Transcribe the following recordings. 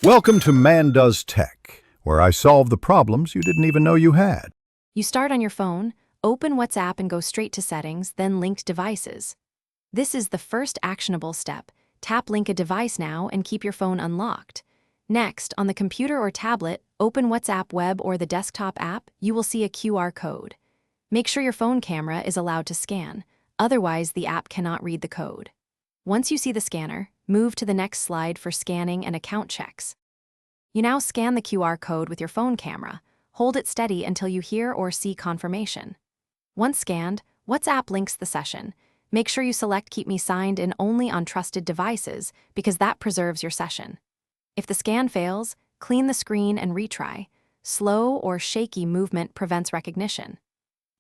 Welcome to Man Does Tech, where I solve the problems you didn't even know you had. You start on your phone, open WhatsApp and go straight to Settings, then Linked Devices. This is the first actionable step. Tap Link a Device now and keep your phone unlocked. Next, on the computer or tablet, open WhatsApp Web or the desktop app. You will see a QR code. Make sure your phone camera is allowed to scan, otherwise the app cannot read the code. Once you see the scanner, move to the next slide for scanning and account checks. You now scan the QR code with your phone camera. Hold it steady until you hear or see confirmation. Once scanned, WhatsApp links the session. Make sure you select Keep Me Signed in only on trusted devices because that preserves your session. If the scan fails, clean the screen and retry. Slow or shaky movement prevents recognition.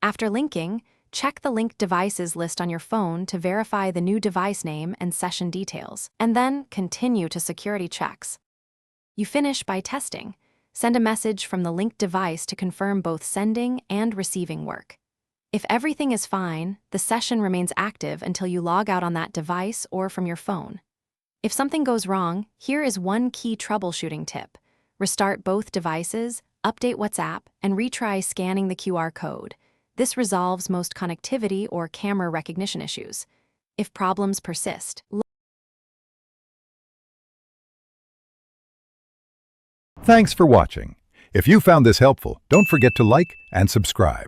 After linking, check the linked devices list on your phone to verify the new device name and session details, and then continue to security checks. You finish by testing. Send a message from the linked device to confirm both sending and receiving work. If everything is fine, the session remains active until you log out on that device or from your phone. If something goes wrong, here is one key troubleshooting tip. Restart both devices, update WhatsApp, and retry scanning the QR code. This resolves most connectivity or camera recognition issues. If problems persist, Thanks for watching. If you found this helpful, don't forget to like and subscribe.